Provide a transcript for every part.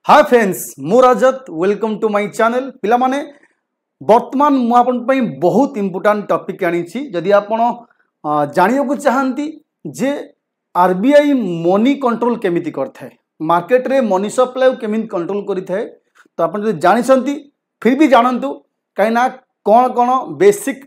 Hi friends मु रजत welcome to my channel पिला माने वर्तमान मु आपन पई बहुत इंपोर्टेंट टॉपिक आनी छी जदि आपन जानियो को चाहंती जे आरबीआई मनी कंट्रोल केमिति करथाय मार्केट रे मनी सप्लाई केमिति कंट्रोल करिथाय तो आपन जदि जानिसंती फिर भी जानंतु काइना कोन कोन बेसिक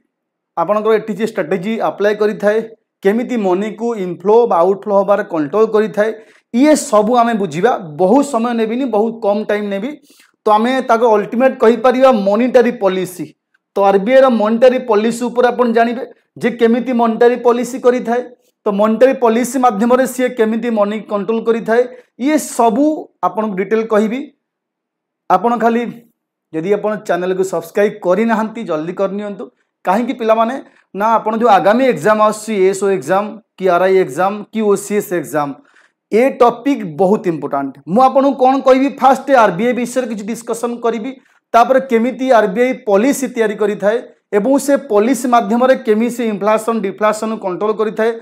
आपनकर एटी स्ट्रेटजी अप्लाई करिथाय केमिति मनी को इनफ्लो बा आउटफ्लो होबार कंट्रोल करिथाय ये सबू आमे बुझीबा बहुत समय नेबिनी बहुत कम टाइम नेबी तो आमे ताको अल्टीमेट कहि परिबा मॉनिटरी पॉलिसी तो आरबीआई रा मॉनिटरी पॉलिसी ऊपर आपण जानिबे जे केमिति मॉनिटरी पॉलिसी करि थाए तो मॉनिटरी पॉलिसी माध्यम रे से केमिति मनी कंट्रोल करि थाए ये सबू आपण डिटेल कहिबी आपण खाली यदि आपण चैनल को सब्सक्राइब करि नाहंती जल्दी करनियंतु काहे कि पिला माने ना आपण जो आगामी एग्जाम आसी एसओ एग्जाम कि आरआई एग्जाम कि ओसीएस एग्जाम ए टॉपिक बहुत इंपोर्टेंट मु आपन कोन कहबी फास्ट आरबीआई विषय किछि डिस्कशन करिवि तापर केमिति आरबीआई पॉलिसी तयारी करि थाए एवं से पॉलिसी माध्यम रे केमिति इन्फ्लेशन डिफ्लेशन कंट्रोल करि थाए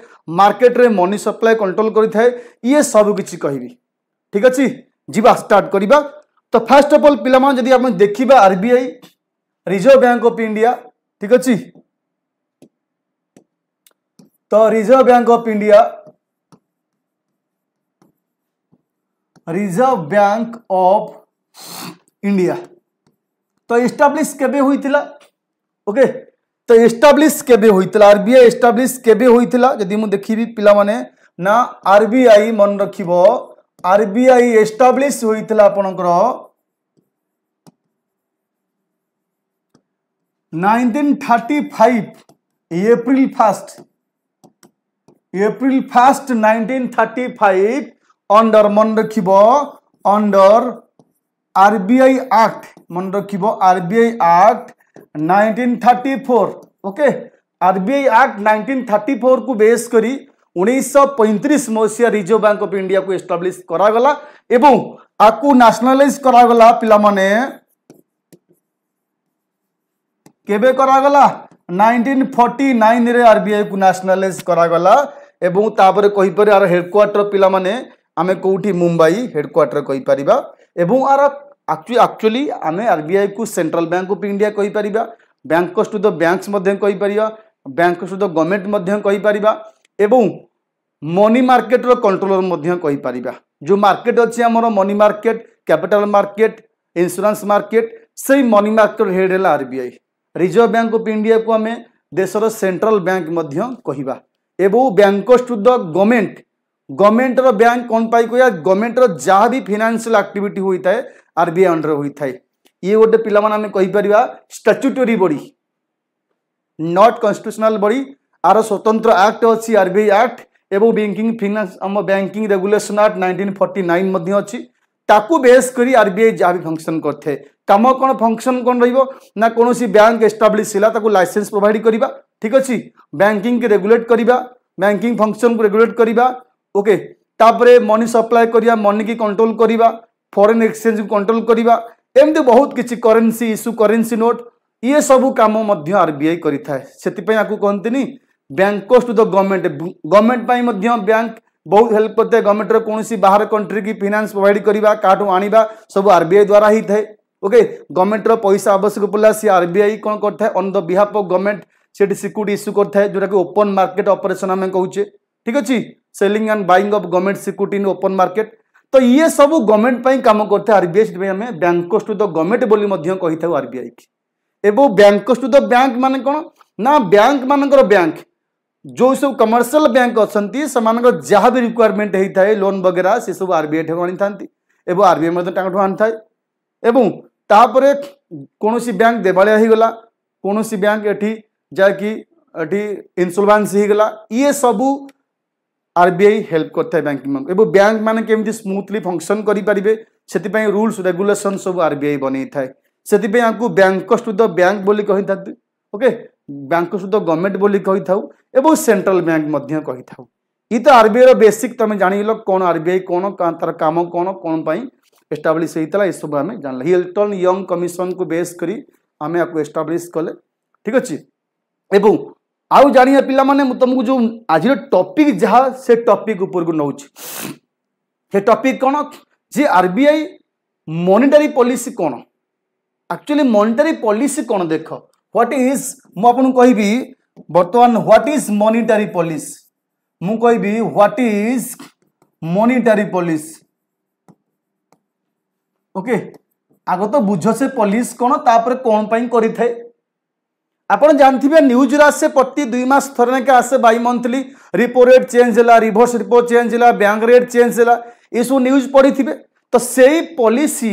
मार्केट रे मनी सप्लाई कंट्रोल करि थाए ये सब किछि कहबी ठीक अछि जीवा स्टार्ट करिबा तो फर्स्ट ऑफ ऑल पिला मान जदि आपण देखिबा RBI reserve bank of India ठीक अछि तो reserve bank of India reserve bank of India तो एस्टाब्लिश केबे होइतिला ओके तो एस्टाब्लिश केबे होइतिला आरबीआई एस्टाब्लिश केबे होइतिला जदि मु देखिबी पिला माने ना आरबीआई मन रखिबो आरबीआई एस्टाब्लिश होइतिला आपनकर 1935 एप्रिल 1 1935 अंडर मन रखिबो अंडर आरबीआई एक्ट मन रखिबो RBI act 1934 okay RBI act 1934 को बेस करी 1935 मसिया रिजर्व बैंक ऑफ इंडिया को एस्टाब्लिश करा गला एवं आकु नेशनलाइज करा गला पिला माने केबे करा गला 1949 रे आरबीआई को नेशनलाइज करा गला एवं तापर कहि पर आर हेडक्वार्टर पिला माने आमे कोठी मुंबई हेडक्वार्टर कहि परिबा एवं आर एक्चुअली आमे आरबीआई को सेंट्रल बैंक ऑफ इंडिया कहि परिबा बैंकर्स टू द बैंक्स मध्ये कहि परिबा बैंकर्स टू द गवर्नमेंट मध्ये कहि परिबा एवं मनी मार्केट रो कंट्रोलर मध्ये कहि परिबा जो मार्केट अछि हमर money market capital market insurance market सेही मनी मार्केट हेड है RBI reserve bank of India को आमे देशर सेंट्रल बैंक मध्ये कहिबा एवं बैंकर्स टू द गवर्नमेंट रो बैंक कोन पाई कोया गवर्नमेंट रो जहाँ भी फाइनेंशियल एक्टिविटी होता है आरबीआई अंडर होता है ये गोटे पिला माने हमें कहि परिबा statutory body not constitutional body आर स्वतंत्र एक्ट अछि आरबीआई एक्ट एवं बैंकिंग फाइनेंस हम बैंकिंग रेगुलेशन एक्ट 1949 मध्ये अछि ताकू बेस करी आरबीआई जहाँ भी फंक्शन करथे काम कोन फंक्शन कोन रहिबो ना कोनोसी बैंक एस्टाब्लिश हिला ताकू लाइसेंस प्रोवाइड करिबा ठीक अछि बैंकिंग के रेगुलेट करिबा बैंकिंग फंक्शन को रेगुलेट करिबा ओके तापरे मनी सप्लाई करिया मनी की कंट्रोल करिबा फॉरेन एक्सचेंज को कंट्रोल करिबा एमते बहुत किछि करेंसी इशू करेंसी नोट ये सब काम मध्य आरबीआई करिथाय सेति पय आकू कोनतिनी बैंकर्स टू द गवर्नमेंट पय मध्य बैंक बहुत हेल्प करते गवर्नमेंट रो कोनोसी बाहर कंट्री की फाइनेंस प्रोवाइड करिबा काटू आनिबा सब आरबीआई द्वारा ही थाए ओके गवर्नमेंट रो पैसा आवश्यक पड़ला से आरबीआई कोन करथाय on the behalf of government set security issue करथाय जोरा कि ओपन मार्केट ऑपरेशन हमें कहूचे ठीक अछि selling and buying of government security in open market तो ये सब गवर्नमेंट पई काम करथे आरबीआई हमें बैंकर्स टू द गवर्नमेंट बोली मध्य कहि थाउ आरबीआई एवं बैंकर्स टू द बैंक माने कोन ना बैंक मानकर बैंक जो सब कमर्शियल बैंक अछंती समानकर जहाँ भी रिक्वायरमेंट हेई थाए लोन वगैरह से सब आरबीआई ठेको आनी थांती एवं आरबीआई मध्य टांगठो आनी थाए एवं तापरे कोनोसी बैंक देवालिया ही गला कोनोसी बैंक एठी जाकी एठी इंसॉल्वेंसी ही गला ये सब आरबीआई हेल्प करता है बैंकिंग एवं बैंक माने केमती स्मूथली फंक्शन करि परिबे सेति पय रूल्स रेगुलेशन सब आरबीआई बनै थाए सेति पय आकू बैंकर्स टू द बैंक बोली कहि थाती okay bankers to the government बोली कहि थाउ एवं सेंट्रल बैंक मध्य कहि थाउ ई तो आरबीआई रो बेसिक तमे जानिलो कोन आरबीआई कोन तार काम कोन पय एस्टाब्लिश हेतला ए सब हमें जानला हिल्टन यंग कमीशन को बेस करी हमें आकू एस्टाब्लिश कले ठीक अछि एवं आउ जानिया पिला माने तुमको जो आज टॉपिक जहाँ से टॉपिक ऊपर को नौच से टॉपिक कौन जे आरबीआई मॉनिटरी पॉलिसी कौन एक्चुअली मॉनिटरी पॉलिसी कौन देख व्हाट इज मुझे कहबी बर्तमान व्हाट इज मॉनिटरी पॉलिसी मु कहबी what is monetary policy okay आग तो बुझ से पॉलिस कौन तापर कौन पाई करि थाए आपण जानथिबे न्यूज आसे प्रति 2 मास थरने के आसे by monthly repo rate change होला रिवर्स रिपो चेंज होला बैंक रेट चेंज होला ये सब न्यूज पढ़ी थिबे तो सेही पॉलिसी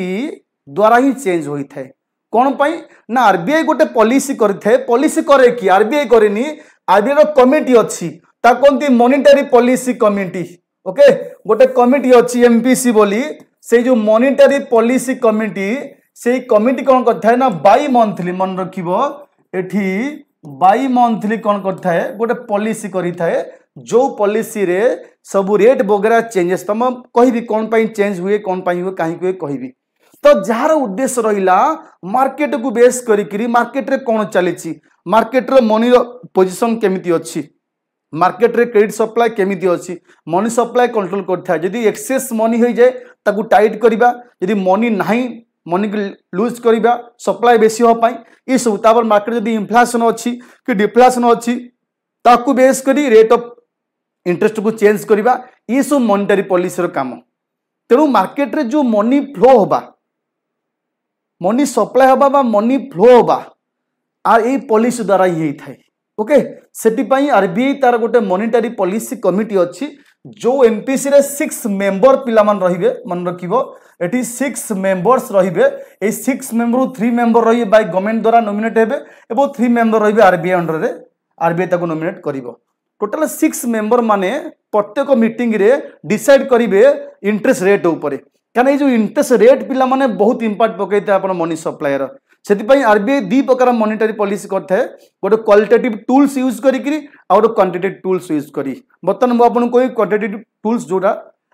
द्वारा ही चेंज होई थाए कौन पाई ना आरबीआई गोटे पॉलिसी करिथाए पॉलिसी करे कि आरबीआई करेनी आरबीआई रो कमिटी अछि ता कोनती मॉनिटरी पॉलिसी कमिटी ओके गोटे कमिटी अछि एमपीसी बोली से जो मॉनिटरी पॉलिसी कमिटी से कमिटी कौन करथाए ना बाई मंथली मन रखिबो एठी बाई मंथली कौन करथाए गोटे पॉलिसी करिथाए जो पॉलिसी रे सब रेट वगैरह चेंजेस तम कहबी कौन पाई चेंज हुए कौन पाई हुए काहे हुए कहबी तो जार उद्देश्य रहिला मार्केट को बेस करी मार्केट रे कौन चली मार्केट रो मनी रो पोजीशन केमिति अछि मार्केट रे क्रेडिट सप्लाई केमिति अछि मनी सप्लाई कंट्रोल करथा यदि एक्सेस मनी हो जाए ताकू टाइट करिबा यदि मनी नाही मनी को लूज करिबा सप्लाई बेसी हो पाई ई सब तापर मार्केट यदि इन्फ्लेशन अछि कि डिफ्लेशन अछि ताकू बेस करी रेट ऑफ इंटरेस्ट को चेंज करिबा ई सब मॉनिटरी पॉलिसी रो काम तेणु मार्केट रे जो मनी फ्लो होबा मनी सप्लाई होबा बा मनी फ्लो होबा आर ए पॉलिसी द्वारा ही थाए ओके सेटी पई आरबीआई तार गोटे मॉनिटरी पॉलिसी कमिटी अछि जो एमपीसी रे 6 मेंबर पिला मन रहिबे मन रखिबो एटी 6 मेंबर्स रहिबे ए 6 मेंबर 3 मेंबर रहिबे बाय गवर्नमेंट द्वारा नॉमिनेट हेबे एबो 3 मेंबर रहिबे आरबीआई अंडर रे आरबीआई ताको नॉमिनेट करिवो टोटल 6 मेंबर माने प्रत्येक मीटिंग रे डिसाइड करिवे इंटरेस्ट रेट ऊपर काना ए जो इंटरेस्ट रेट पिला माने बहुत इंपैक्ट पकैते आपण मनी सप्लाई रो सेति आरबीआई दी प्रकार मॉनिटरी पॉलिसी करथे गोटे क्वालिटेटिव टूल्स यूज करी और क्वांटिटेटिव टूल्स यूज करी बर्तमान मु आपन कोई क्वांटिटेटिव टूल्स जोड़ा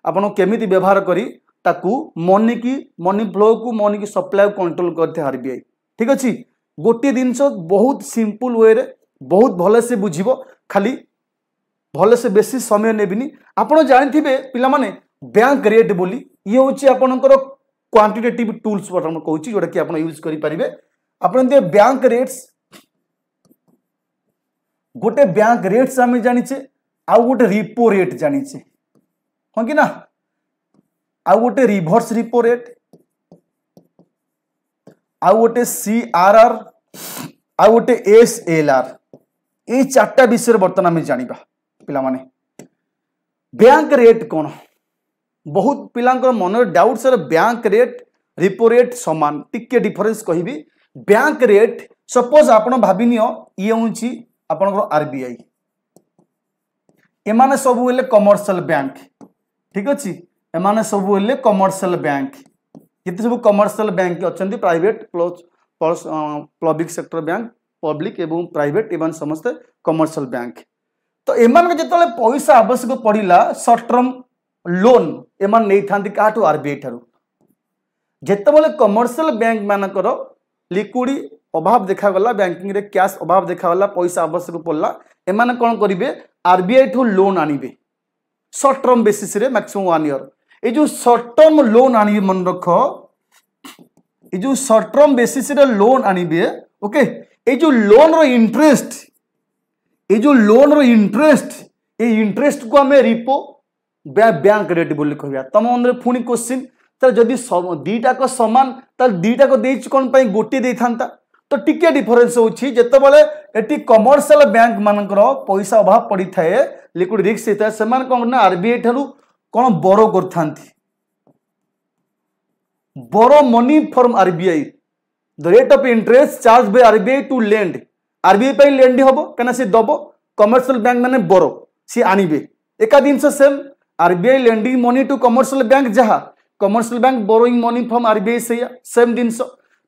आपन केमिति व्यवहार करी ताकू मनी की मनी फ्लो को मनी की सप्लाई कंट्रोल करथे आरबीआई ठीक अछि गोटे जिंस बहुत सिंपल वे रे बहुत भले से बुझिबो खाली भले से बेसी समय नेबिनी आपन जानिथिबे पिला माने बैंक रेट बोली ये होची आपनकर क्वांटिटेटिव टूल्स बटन कहूची जोटा कि आप यूज करि परिबे आपन दे बैंक रेट्स गोटे बैंक रेट्स आमे जानिचे आ गोटे रिपो रेट जानिचे हां कि ना आ गोटे रिवर्स रिपो रेट आ गोटे सीआरआर आ गोटे एसएलआर ए चारटा विषय बर्तमान आमे जानिबा पिला माने बैंक रेट कोन बहुत पिलांकर मन doubt sir bank rate repo rate समान टिके डिफरेंस कहबी बैंक रेट सपोज आपण भाबिनियो ये होची आपनकर आरबीआई एमाने सब हेले कमर्शियल बैंक ठीक अछि एमाने सब हेले कमर्शियल बैंक केते सब कमर्शियल बैंक अछंती private plus public sector bank public एवं प्राइवेट एवं समस्त कमर्शियल बैंक तो एमान के जतले पैसा आवश्यक पड़िला शॉर्ट टर्म लोन एमान नहीं थांती काटू आरबीआई ठारू जेतेबेले कमर्शियल बैंक मानकर लिक्विडी अभाव देखा गला बैंकिंग रे कैश अभाव देखा गला पैसा आवश्यक पड़ला एमाने कोन करिवे आरबीआई ठू लोन आनिबे शॉर्ट टर्म बेसिस रे मैक्सिमम 1 ईयर ए जो शॉर्ट टर्म लोन आनिबे मन रखो ए जो शॉर्ट टर्म बेसिस रे लोन आनिबे ओके ए जो लोन रो इंटरेस्ट ए इंटरेस्ट को हमें रिपो बैंक रेट बोली कहया तम अंदर पुणी क्वेश्चन तर जदि दीटा को समान तर दीटा को देच कोन पई गोटी दे थांता तो टिके डिफरेंस होछि जेतेबेले एटी कमर्शियल बैंक मानकर पैसा अभाव पड़ी थाए लिक्विड रिस्क हेता समान कोन ना आरबीआई ठारू कोन बोरो करथांती borrow money from RBI the rate of interest charge by RBI to lend RBI पई लेंड होबो कना से दबो कमर्शियल बैंक माने बोरो सी आनिबे एका दिन से same RBI lending money to commercial bank जहा commercial bank borrowing money from RBI से सेम दिन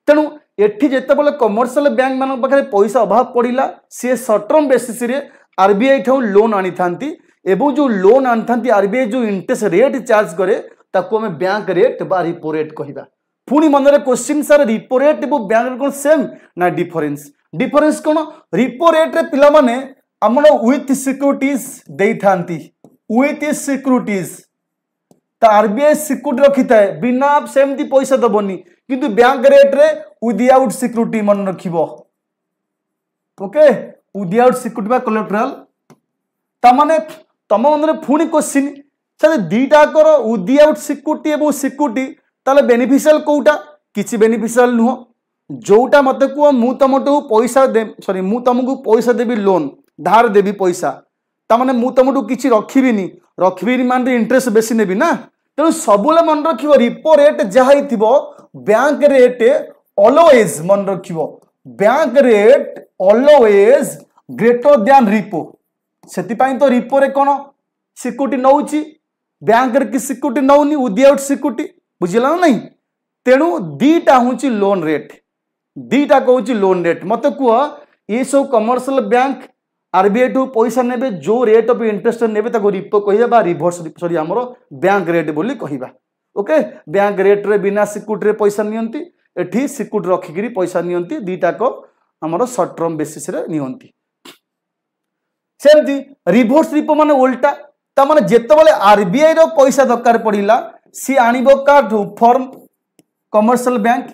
तेणु एठी जेतेबेले कमर्शियल बैंक मान पाखे पैसा अभाव पड़िला सी शॉर्ट टर्म बेसिस रे आरबीआई ठौ लोन आनी थांती एवं जो लोन आनी थांती आरबीआई जो इंटरेस्ट रेट चार्ज करे ताको हमें बैंक रेट बा रिपो रेट कहिबा पुणी मन रे क्वेश्चन सर रिपो रेट एवं बैंक रेट कोन सेम ना डिफरेंस कोन रिपो रेट रे पिला माने हमन विथ सिक्योरिटीज देई थांती विथ सिक्योरिटीज तो आरबीआई सिक्यूरिटी रखी थाए बिना सेमती पैसा दबनी किंतु बैंक रेट रे विदाउट सिक्यूरिटी मन रखिबो ओके विदाउट सिक्यूरिटी बा कोलेटरल तमाने तम मन पुणी क्वेश्चन सर दीटा कर विदाउट सिक्यूरिटी एवं सिक्यूरिटी ताले बेनिफिशियल कोटा किसी बेनिफिशियल नुह जोटा मत कह मु तुमको पैसा दे सॉरी मु तुमको पैसा देवी लोन धार देवी पैसा तामाने मु तुमको किसी रखी मान इंटरेस्ट बेसी नेबी ना तेणु सबुले मन रख रिपो रेट जहाँ बैंक रेट ऑलवेज मन रख bank rate always greater than repo से तो रिपो रे कौन सिक्यूरिटी नौची बैंक रे कि सिक्यूरिटी नौनी विदाउट सिक्यूरिटी बुझिला ना नहीं तेणु दीटा हूँ लोन रेट दीटा कहूँ लोन रेट मत कह ये सब कमर्शियल बैंक आरबीआई टू पैसा नेबे जो रेट ऑफ इंटरेस्ट नेबे ताको रिपो कहिबा रिवर्स सॉरी हमर बैंक रेट बोली कहिबा ओके बैंक रेट रे बिना सिक्यूरिटी रे पैसा नियंती एठी सिक्यूरिटी रखिकरी पैसा नियंती दीटा को हमर शॉर्ट टर्म बेसिस रे नियंती सेमती रिवर्स रिपो माने उल्टा ता माने जेते बेले आरबीआई रो पैसा दरकार पड़िला सी आनिबो काठू फॉर्म कमर्शियल बैंक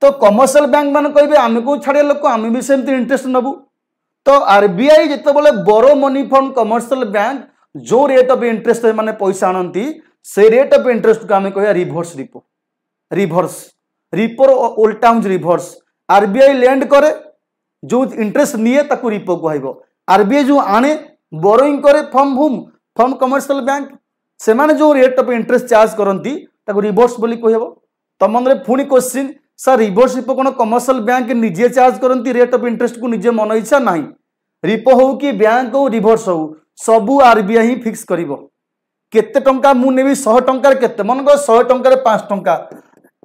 तो कमर्शियल बैंक माने कहबे आमे को छाड़े लोक आमे भी सेमती इंटरेस्ट नबू तो आरबीआई जिते borrow money fund commercial bank जो रेट ऑफ इंटरेस्ट माने पैसा आनती से रेट ऑफ इंटरेस्ट को आम कह रिवर्स रिपो रिवर्स रिपोर उल्टा हूँ रिवर्स आरबीआई लैंड करे जो इंटरेस्ट निए ताकू रिपो कहब आरबीआई जो आने बोरोइंग करे फ्रॉम कमर्शियल बैंक से माने जो रेट ऑफ इंटरेस्ट चार्ज करती ताकू रिवर्स बोली कहब तुम मन पुणी क्वेश्चन सर रिवर्स रिपो कौन कमर्शियल बैंक निजे चार्ज करती रेट ऑफ इंटरेस्ट को निजे मन इच्छा ना रिपो हो कि बैंक हो रिवर्स हो सबू आरबीआई ही फिक्स कर केते टंका मु नेबी 100 टंकार केते मन को 100 टंकार 5 टंका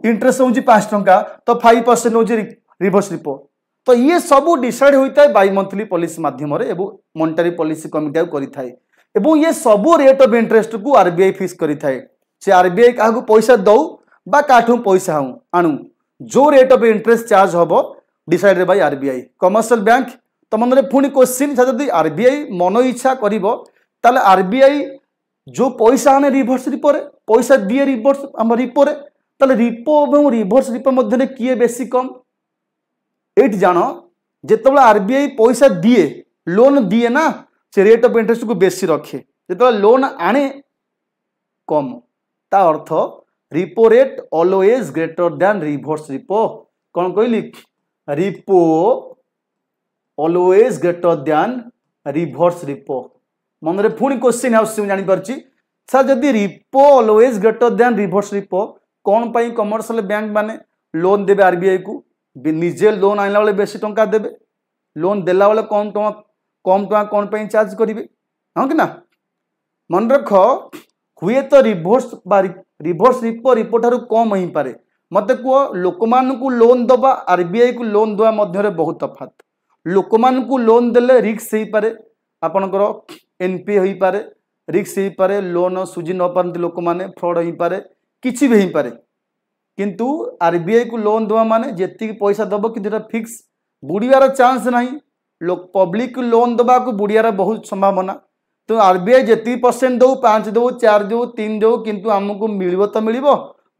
इंटरेस्ट होची 5 टंका तो 5% होची रिवर्स रिपो तो ये सबू डिसाइड होता है बाई मंथली पॉलिसी माध्यम रे एवं मॉनेटरी पॉलिसी कमिटी करिथाय एवं ये सबू रेट ऑफ इंटरेस्ट को आरबीआई फिक्स करिथाय से आरबीआई काहू पैसा दऊ बा काठू पैसा आणु जो रेट ऑफ इंटरेस्ट चार्ज हम decided by RBI commercial bank तो मन पुणी क्वेश्चन जब आरबीआई मन इच्छा कर आरबीआई जो पैसा आने रिवर्स रिपो रे पैसा दिए रिवर्स आम रिपो रे ताले रिपो और रिवर्स रिपो मध्य किए बेसी कम ये जान जिते आरबीआई पैसा दिए लोन दिए ना से रेट ऑफ इंटरेस्ट को बेसी रखे जो लोन आने कम ता अर्थ repo rate always greater than reverse repo कौन कहली repo always greater than reverse repo मन रे पुणी क्वेश्चन आउस जानि परछि सर जदि repo always greater than reverse repo कौन पाई कमर्शियल बैंक माने लोन देबे आरबीआई को निजे लोन आइला बेले बेसी टंका देबे लोन देला बेले कम टंका कौन पाई चार्ज करिवे हां कि ना मन रख हुए तो रिवर्स रिपो रिपो ठारू कम ही पारे मत कह लोक मानू लोन दबा आरबीआई को लोन दवा मध्य बहुत तफात लोक मानू लोन देले रिस्क हो पारे आपणकर एनपीए हो पारे रिस्क हो पारे लोन सुझी न पारती लोक मैंने फ्रॉड हो पारे किसी भी हो पारे किंतु आरबीआई को लोन दवा माने जेतिक पैसा दब कि फिक्स बुड़ियार चांस नहीं लोक पब्लिक लोन दबा को बुड़ियार बहुत संभावना तो आरबीआई जेती परसेंट दो 5 दो 4 दो 3 दो किंतु आमको मिल तो मिल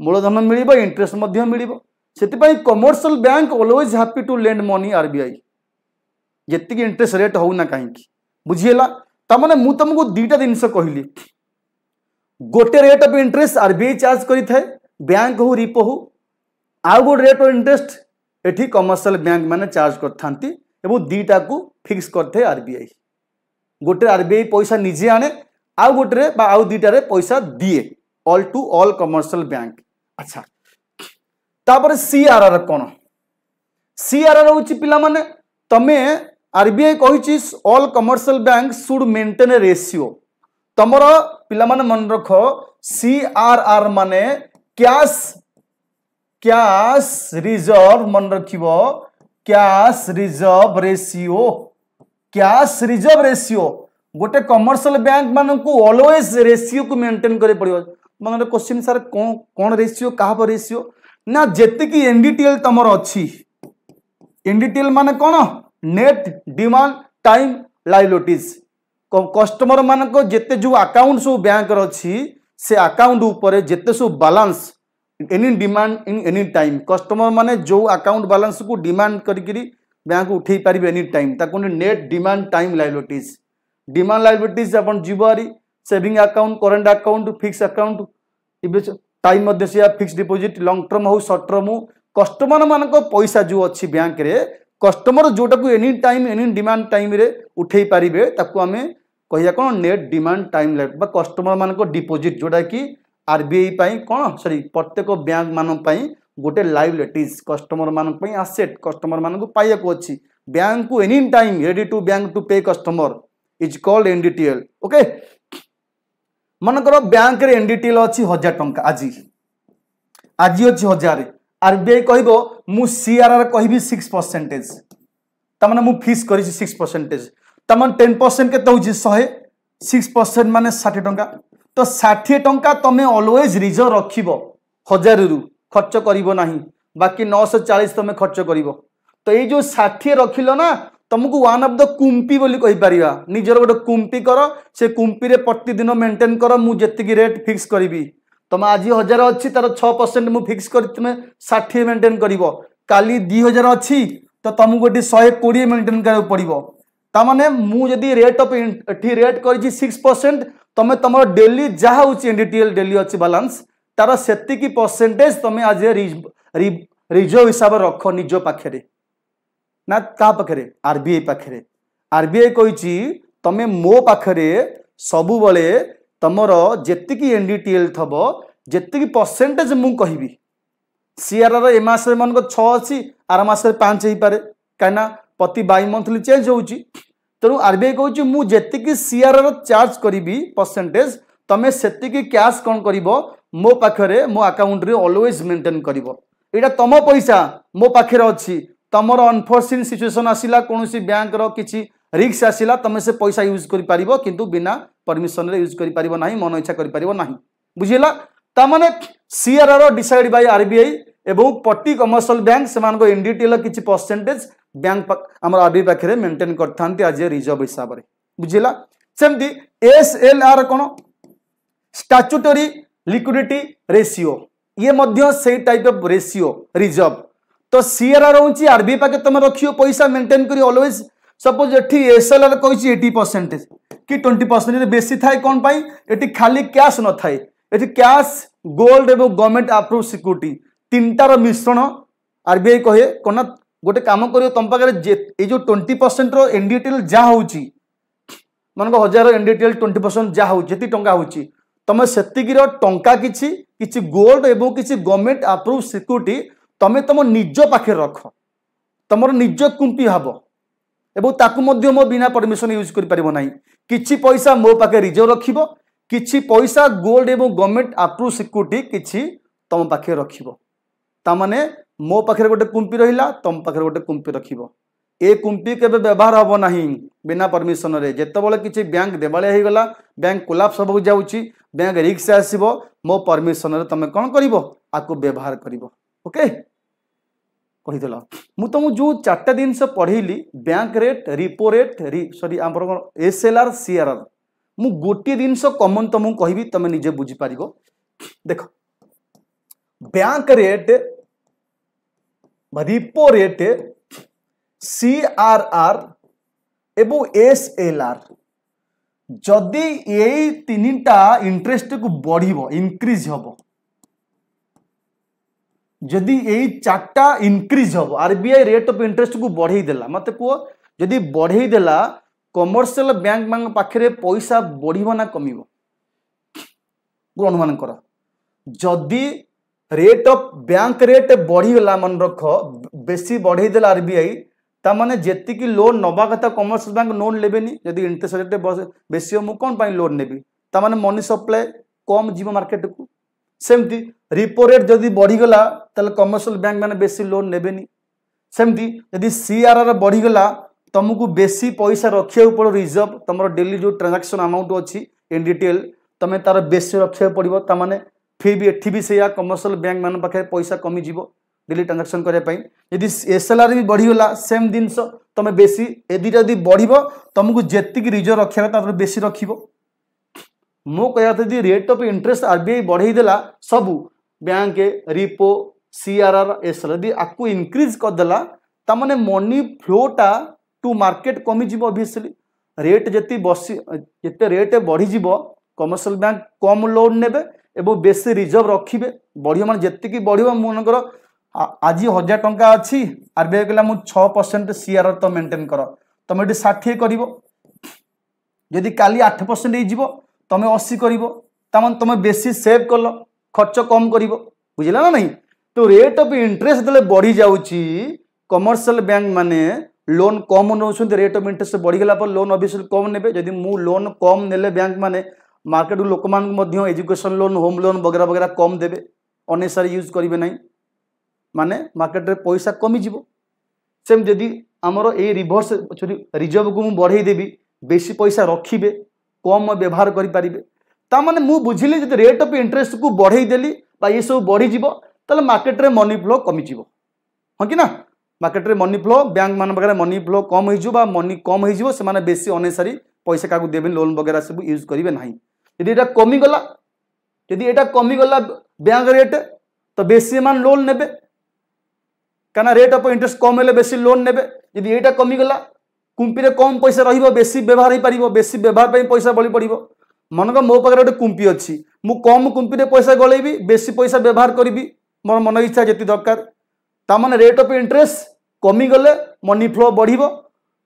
मूलधन मिल इंटरेस्ट मिल से commercial bank always happy to lend money RBI जेतिक इंटरेस्ट रेट होना कहीं बुझीला तमाने मु तुमको दुईटा जिनस कहली गोटे rate of interest RBI charge करिथाय बैंक हो रिपो हो आउ गोटे रेट ऑफ इंटरेस्ट एठी कमर्शियल बैंक माने चार्ज करथांती एवं दुईटा को फिक्स करथे आरबीआई गोटे आरबीआई पैसा निजे आने आउ गोटे आउ दुईटा रे पैसा दिए all to all commercial bank अच्छा तापर सीआरआर कौन सीआरआर होची पिला माने तमे आरबीआई कही all commercial bank should maintain ratio तमर पिला माने मन रख सीआरआर माने कैश रिजर्व मन रखिबो कैश रिजर्व रेशियो गोटे कमर्शियल बैंक मान को ऑलवेज रेशियो को मेंटेन करे पड़िबो मन क्वेश्चन सर कौन रेशियो कहा रेशियो ना जेतिकी एनडीटीएल तमर अच्छी एनडीटीएल माने कौन net demand time liabilities customer मान को जेते जो अकाउंट सब बैंक अच्छी से अकाउंट ऊपर जेते सब balance any demand in any time customer माने जो अकाउंट बैलेंस को डिमांड करी बैंक उठे पारे एनी टाइम ताकू net demand time liabilities demand liabilities अपन जीवारी saving account current account fix account time fix deposit long term हो शॉर्ट टर्म हो कस्टमर मान पैसा जो अच्छी बैंक रे कस्टमर जोटा को any time any demand time रे उठे पारे ताकू आम कहिया कौन net demand time life customer मान डिपोजिट जोटा कि आरबीआई कौन सॉरी प्रत्येक बैंक मान गोटे लायबिलिटीज कस्टमर मान आसेट कस्टमर मान पाइबा अच्छी बैंक को any time ready to bank to pay customer is called NDTL okay मनकर बैंक रे एनडीटीएल अच्छी 1000 टंका आज आज अच्छी 1000 आरबीआई कहबो मु सीआरआर कहबी 6% तमाने मु फीस करी 6% तमन 10% के होची 100 6% माने 60 टंका तो 60 टंका तमे ऑलवेज रिजर्व रखिबो 1000 रु खर्च करिवो नाही बाकी 940 तमे खर्च करिवो तो ये जो 60 रखिलो ना तुमको वन ऑफ द कुंपी बोली कहि परिबा निजर गोटे कुंपी कर से कुंपी रे प्रतिदिन मेंटेन कर मु जेतिकी रेट फिक्स करिवि तुम आज 1000 अच्छी तार 6% मु फिक्स कर तुम 60 मेंटेन करिवो काली 2000 अच्छी तो तुमको गोटे 120 मेंटेन करा पड़िवो तामाने मु जदी रेट ऑफ एठी रेट करिछि 6% तमे तमर डेली जहा होछि एनडीटीएल डेली अछि बैलेंस तार सेतिकी परसेंटेज तमे आज रिजर्व हिसाब रख निज पाखरे ना का पाखरे आरबीआई पाखरे आरबीआई कहिछि तमे मो पाखरे सबु बळे तमर जेतिकी एनडीटीएल थबो जेतिकी परसेंटेज मु कहिबी सीआरआर ए मास मन को 6 अछि आर मास 5 हेई पारे काना प्रति 22 मंथली चेंज होउची तेणु आरबीआई कहूँ मु जेतिकी सीआरआर चार्ज करी परसेंटेज तमे सेतिकी कैश कौन करिवो मो पाखरे मो अकाउंट रे ऑलवेज मेंटेन करिवो एटा तम पैसा मो पाखरे अछि तमर अनफोर्सिन सिचुएशन आसिला कोनोसी बैंक रो किछि रिस्क आसिला तमे से पैसा यूज करि पारिबो किंतु बिना परमिशन रे यूज करि पारिबो नाही मन इच्छा करि पारिबो नाही बुझिला ता माने सीआरआर डिसाइड बाय आरबीआई एवं प्रति कमर्शियल बैंक से मान को एनडीटीएल किछि परसेंटेज बैंक हमर आरबीआई पाखरे मेंटेन करथांती आज रिजर्व हिसाब रे बुझिला सेमती एसएलआर कोन स्टैट्यूटरी लिक्विडिटी रेशियो ये मध्य से टाइप ऑफ रेशियो रिजर्व तो सीआरआर होची आरबीआई पाके तुम रखियो पैसा मेंटेन करी ऑलवेज सपोज एठी एसएलआर कहिछि 80% कि 20% बेसी थाए कोन पाई एठी खाली कैश न थाए एठी कैश गोल्ड एवं गवर्नमेंट अप्रूव सिक्योरिटी तीनटार मिश्रण आरबीआई कहे कोन गोटे काम करियो तुम पाके ए जो 20% रो एनडीटीएल जा होची मन को 1000 एनडीटीएल 20% जा हो जेती टंका होची तमे सेतिकीर टंका किछि गोल्ड एवं किछि गवर्नमेंट अप्रूव सिक्योरिटी तमे तम निज पाखे रख तमर निज कुंपी हब एवं ताकू मध्य मो बिना परमिशन यूज करि परिबो नाही किछि पैसा मो पाखे रिजर्व रखिबो किछि पैसा गोल्ड एवं गवर्नमेंट अप्रूव सिक्योरिटी किछि तम पाखे रखिबो ता माने मो पाखे गोटे कुंपी रहिला तम पाखे गोटे कुंपी रखिबो ए कुंपी केबे व्यवहार हबो नाही बिना परमिशन रे जेतेबेले किछि बैंक देबाले हे गला बैंक कोलैप्स हबो जाउची बैंक रिस्क आसीबो मो परमिशन रे तमे कोन करिवो आकु व्यवहार करिवो ओके कहि देला मु तुम जो चारटा दिन से पढ़ेली bank rate repo rate sorry आमर एसएलआर सीआरआर मु गोटे दिन से कॉमन तुमको कहबी तमे निजे बुझी पारिबो देखो bank rate repo rate CRR एवं एसएलआर जदि यही तीनटा इंटरेस्ट को बढ़िबो इंक्रीज हबो जदि यही चारटा इंक्रीज हम आरबीआई रेट ऑफ इंटरेस्ट को बढ़ई देला मत कह जदि बढ़ई देला कमर्शियल बैंक मान पाखे पैसा बढ़िबो ना कमिबो अनुमान कर जदि रेट ऑफ बैंक रेट बढ़ीगला मन रख बेसी बढ़ई देला आरबीआई ता माने जेतिकी लोन नबा कथा कमर्शियल बैंक लोन लेबेनी जदि इंटरेस्ट रेट बेसी हो मु कोन पाई लोन नेबी ता माने मनी सप्लाई कम जीव मार्केट को सेमती रिपो रेट जदि बढ़ीगला ताले कमर्शियल बैंक माने बेसी लोन नेबेनी सेमती जदि सीआरआर बढ़ीगला तुमको बेसी पैसा रखिया पड़ो रिजर्व तुम डेली जो ट्रांजैक्शन अमाउंट अच्छी एनडीटीएल तमें तार बेसी रखिया पड़ो ताने फिर भी एठी भी से कमर्शियल बैंक मान पाखे पैसा कमी जीवो डेली ट्रांजैक्शन करने यदि एसएलआर भी बढ़ीगला सेम जिनस तुम बेसी ए दुटा यदि बढ़ तुमको जेतिक रिजर्व रखा बेसी रखिबो मो कह रेट ऑफ इंटरेस्ट आरबीआई बढ़ई देला सबू बैंक रिपो सीआरआर एसएल यदि आपको इनक्रीज करदेला तामाने मनी फ्लोटा टू मार्केट कमी ऑब्वियसली रेट जिते रेट बढ़ी कमर्शियल बैंक कम लोन नेबे एवं बेसी रिजर्व रखिबे बढ़िया मान जेतिकी बढ़िया मनकर आज 1000 टंका अच्छी आरबीआई कहला मु 6% सीआरआर तो मेंटेन कर तुम ये 60 कर जदि काली 8% हो तुम 80 कर तुम बेसी सेव कल खर्च कम कर बुझला ना नहीं। तो रेट ऑफ इंटरेस्ट दे बढ़ी जाऊँगी कमर्शियल बैंक माने लोन कम नौ रेट ऑफ इंटरेस्ट बढ़ीगला पर लोन ऑब्वियसली कम ने जदि मु लोन कम नेले बैंक माने मार्केट लोक मान एजुकेशन लोन होम लोन वगैरह वगैरह कम देवे अनेसारी यूज करेंगे ना माने मार्केट रे पैसा कमी जीवो सेम जदि आमर ए रिभर्स रिजर्व को बढ़ई देवी बेसी पैसा रखिबे कम व्यवहार करें ताने मु बुझिली जब रेट ऑफ इंटरेस्ट को बढ़ई देली ये सब बढ़ी जीवो ताले मार्केट रे मनी फ्लो कमी जीवो हाँ कि ना मार्केट रे मनी फ्लो बैंक मान पाखे मनी फ्लो कम हो मनी कम हो बेसी अनेसारी पैसा क्या देवे लोन वगैरह सब यूज करेंगे ना यदि यहाँ कमीगला यदि यहाँ कमीगला बैंक रेट तो बेसी मान लोन ने क्या रेट ऑफ इंटरेस्ट कम है बेसी लोन ने यदि यहाँ कमीगला कुंपी कम पैसा रेसी व्यवहार हो पार बेसी व्यवहार पैसा बड़ी पड़ो मनक मो पाखे गोटे कुंपी अच्छी मु कम कुंपी पैसा गलैबी बेसी पैसा व्यवहार करी मोर मन इच्छा जी दरकार ताने रेट ऑफ इंटरेस्ट कमीगले मनी फ्लो बढ़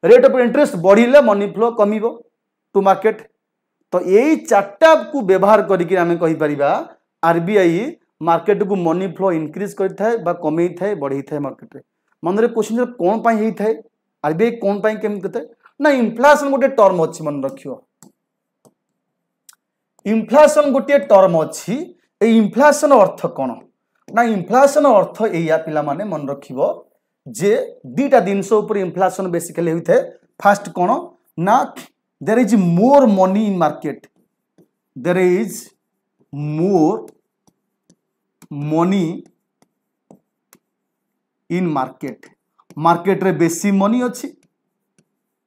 रेट ऑफ इंटरेस्ट बढ़िले मनी फ्लो कम टू मार्केट। तो यही चार्टा को व्यवहार करके आम कहीपर आरबीआई मार्केट को मनी फ्लो इनक्रीज कर कमे थाए बढ़ई थाए मार्केट में मन में क्वेश्चन कौन पाई थाए आरबीआई कौन पाई केमती थाए ना इनफ्लेशन गोटे टर्म अच्छी मन रखियो इनफ्लेशन गोटे टर्म अच्छी इनफ्लेशन अर्थ कौन ना इनफ्लेशन अर्थ या पिला माने मन रखिबो जे दीटा जिनस उपर इनफ्लेशन बेसिकली होता है फास्ट कौन ना there is more money in market there is more money in market रे बेसी मनी अच्छी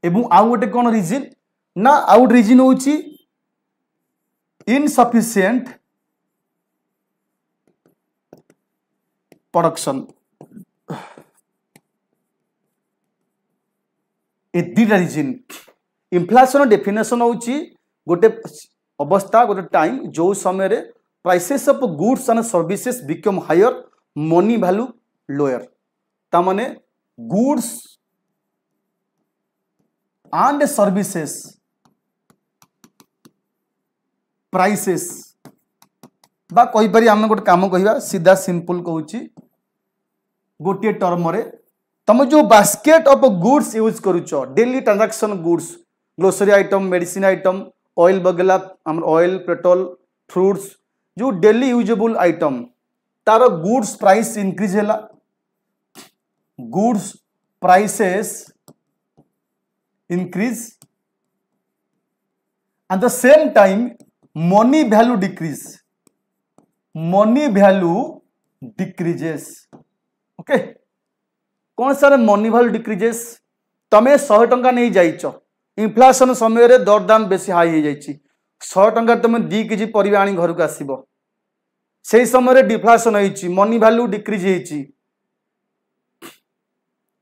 एवं आउ गोटे कौन रीजन ना आउ रीजन होची इनसफिशिएंट प्रोडक्शन ए दीटा रीजन इनफ्लेशन डेफिनेशन होची गोटे अवस्था गोटे टाइम जो समय रे prices of goods and services become higher money value lower तामाने गुड्स एंड सर्विसेज प्राइसेस बा कहि परि हम गोटे काम कहिबा सीधा सिंपल कहूची गोटे टर्म रे तुम जो बास्केट ऑफ गुड्स यूज करूच daily transaction goods grocery item medicine item oil वगैरह ऑयल पेट्रोल फ्रूट्स जो डेली यूजेबल आइटम तार गुड्स प्राइस इंक्रीज है goods prices increase at the same time money value decreases okay कौन sir money value decreases तमें 100 टंका नहीं जाइच inflation समय रे दरदाम बेसी हाई हो जाइए 100 टंका तुम 2 केजी परिवा आनी घर को आसब से समय डिफ्लेशन होती मनी वैल्यू डिक्रीज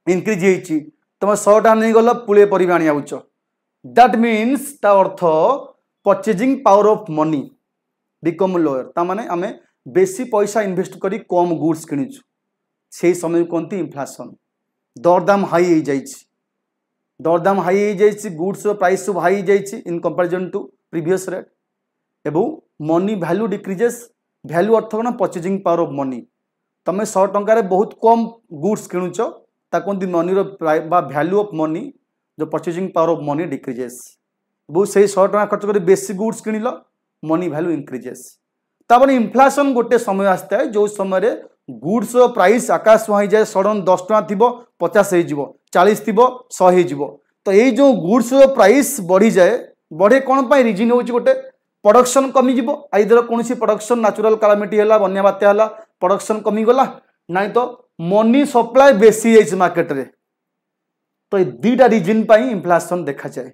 इनक्रीज होती तुम 100 टंका नहीं गल पुले परिवा आनी आउच दैट मीन्स ता अर्थ purchasing power of money become lower ता माने आमे बेसी पैसा इन्वेस्ट करी कम गुड्स किणुछु से समय कहते इनफ्लेशन दरदाम हाई हो जाइए दरदाम हाई हो जाइए गुड्स प्राइस सब हाई जाइए in comparison to previous rate एवं मनी वैल्यू डिक्रीजेस वैल्यू अर्थ कौन परचेजिंग पावर ऑफ मनी तुम 100 टंकार बहुत कम गुड्स किणुच कहते मनी वैल्यू ऑफ मनी जो purchasing power of money decreases बहुत से 100 टंका खर्च कर बेसी गुड्स किणिल मनी वैल्यू इंक्रीजेस तापर इनफ्लेशन गोटे समय आसता है जो समय गुड्स प्राइस आकाश छुआ जाए सडन 10 टंका थी 50 हो 40 थी 100 हो तो ये जो गुड्स प्राइस बढ़ी जाए बढ़े कौन पाई रिजन हो गोटे प्रोडक्शन कमी जीवो आइदर कौन प्रोडक्शन नेचुरल कैलामिटी है बन्या बात्या है प्रोडक्शन कमी गला ना तो मनी सप्लाई बेसी जाइए मार्केट रे तो ये दुईटा रिजन पाई इनफ्लेशन देखा जाए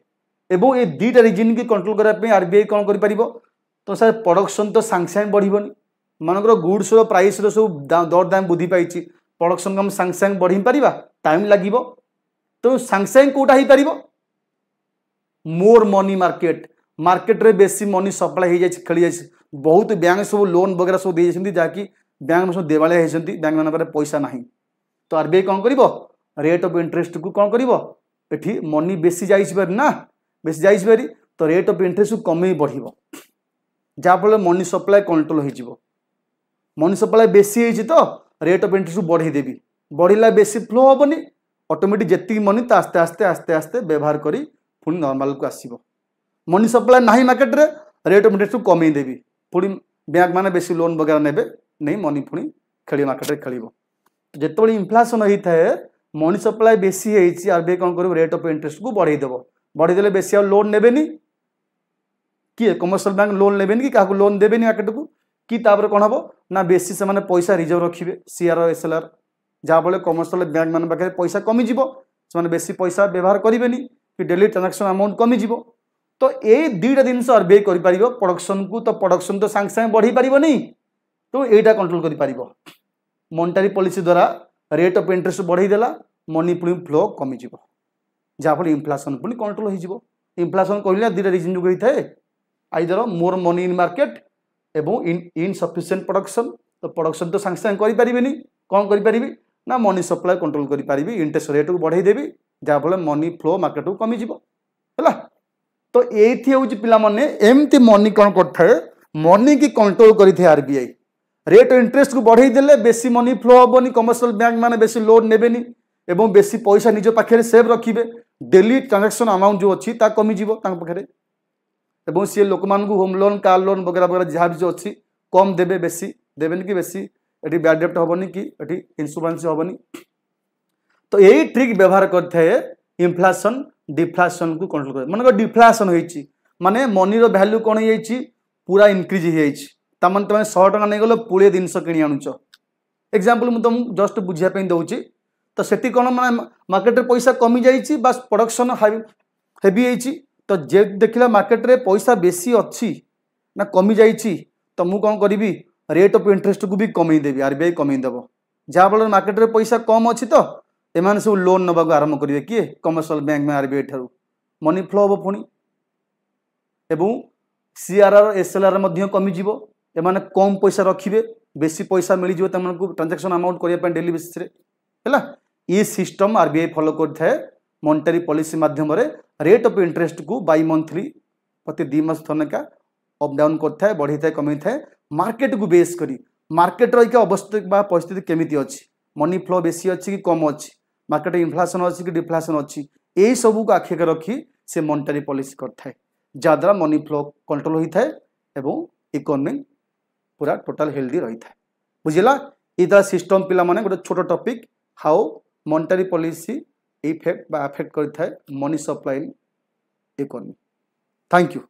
एवं ये दुईटा रिजन की कंट्रोल करने आरबीआई कौन कर तो सर प्रोडक्शन तो सांगे सांगे बढ़िबनी मनकर गुड्स प्राइस सब दर दाम वृद्धि पाई प्रोडक्शन को हम सांगे सांगे बढ़ी पारिबा टाइम लगे तो सांगे सांगे कोटा हो पार मोर मनी मार्केट रे बेसी मनी सप्लाई हो जाए खेली जाए बहुत बैंक सब लोन वगैरह सब दे जहाँकि बैंक में सब देवालिया होती बैंक मान पैसा ना तो आरबीआई कौन कर रेट ऑफ इंटरेस्ट को कौन कर मनी बेसी जाइए ना बेसी जाइए तो रेट ऑफ इंटरेस्ट को कमे बढ़ जहाँफल मनी सप्लाई कंट्रोल हो मनी सप्लाई बेसी होती तो रेट ऑफ इंटरेस्ट को बढ़ईदेवी बढ़ला बेसी फ्लो हेनी ऑटोमेटिक जी मनी तो आस्ते आस्ते आस्ते आस्ते व्यवहार करी पुणी नॉर्मल को आसो मनी सप्लाई ना मार्केट रे रेट ऑफ इंटरेस्ट को कमेदेवी पुणी बैंक मैंने बेसी लोन वगैरह ने नहीं मनी पुणी खेल मार्केट में खेल जिते इनफ्लेशन होता है मनी सप्लाई बेसी होती आरबीआई कौन कर रेट ऑफ इंटरेस्ट को बढ़ईदेव बढ़ईदे बेसी आ लोन ने किए कमर्शियल बैंक लोन लेबेनी कि क्या लोन देवेनि मार्केट को कि तापर कौन हम ना बेसी से माने पैसा रिजर्व रखिए सीआर एसएलआर जहाँफल कमर्शियल बैंक मान पाखे पैसा कमिज से बेसी पैसा व्यवहार करेंगे कि डेली ट्रांजैक्शन अमाउंट कमिज तो ये दुईटा जिन आरबीआई कर प्रोडक्शन को तो प्रोडक्शन तो सांगे सांगे बढ़ी पारनी तो यहीटा कंट्रोल कर मॉनेटरी पॉलिसी द्वारा रेट ऑफ इंटरेस्ट बढ़ईदेला मनी पुणी फ्लो कमिज जहाँफल इनफ्लेशन पुणी कंट्रोल हो इनफ्लेशन कहले दुईटा रिजन जो होता है either more money in market एवं इनसफिशिएंट प्रोडक्शन तो प्रोडक्शन तो सांगे सांगे करें कौन करी ना मनी सप्लाई कंट्रोल करी इंटरेस्ट रेट को बढ़ईदेवी जहाँफल मनी फ्लो मार्केट को कमिज है तो ये हूँ पाने एमती मनी कौन कर मनी की कंट्रोल करें आरबीआई रेट इंटरेस्ट को बढ़ईदेले बेसी मनी फ्लो हेनी कमर्शियल बैंक मैंने बेसी लोन नेबेनी एवं बेसी पैसा निज पाखे सेव रखिए डेली ट्रांजैक्शन अमाउंट जो अच्छी कमिज पाखे एवं सी लोक मान होम लोन कार लोन वगैरह वगैरह जहाँ भी जो अच्छी कम देवे बेसी देवेनि कि बेसी ये बैड डेप्ट हेनी कि इन्शुरांस हेनी तो यही ट्रिक व्यवहार करते इनफ्लेशन डिफ्लेशन को कंट्रोल कर मन डिफ्लेशन होती माने मनी वैल्यू कौन हो पूरा इनक्रीज हो तुम 100 टका नहीं गल पुड़े जिनस कि आणुच एग्जांपल मुझे तुमको जस्ट बुझापी दूसरी तो से कौन माने मार्केट पैसा कमी जाइए बास प्रोडक्शन हेवी होती तो जे देखला मार्केट रे पैसा बेसी अच्छी ना कमी जाइए तो मुझे कौन करी रेट ऑफ इंटरेस्ट को भी कमेदेवी आरबीआई कमेदेव जहाँफल मार्केट रे पैसा कम अच्छी तो एम सब लोन नवा आरंभ करेंगे किए कमर्शियल बैंक में आरबीआई ठार मनी फ्लो हम पुणी एवं सीआरआर एसएलआर कमिज एमाने कम पैसा रखिए बेसी पैसा मिल जाए ट्रांजैक्शन अमाउंट करने डेली बेसिस है ये सिस्टम आरबीआई फॉलो करता है मॉनेटरी पॉलिसी माध्यम रेट ऑफ इंटरेस्ट को बाई मंथली प्रति 2 मास थनका अप डाउन करता है बढ़ी था कमी था मार्केट को बेस करी मार्केट अवस्था परिस्थिति केमिति अच्छी मनी फ्लो बेसी अच्छी कि कम अच्छी मार्केट इनफ्लेशन अच्छी कि डिफ्लेशन अच्छी यही सब को आखिक रखी से मॉनेटरी पॉलिसी करता है जहाद्वारा मनी फ्लो कंट्रोल होता है एवं इकोनॉमी पूरा टोटल हेल्दी रही है बुझला ये सिस्टम पिला माने गोटे छोट topic how monetary policy effect बा अफेक्ट करता है money supply in economy thank you.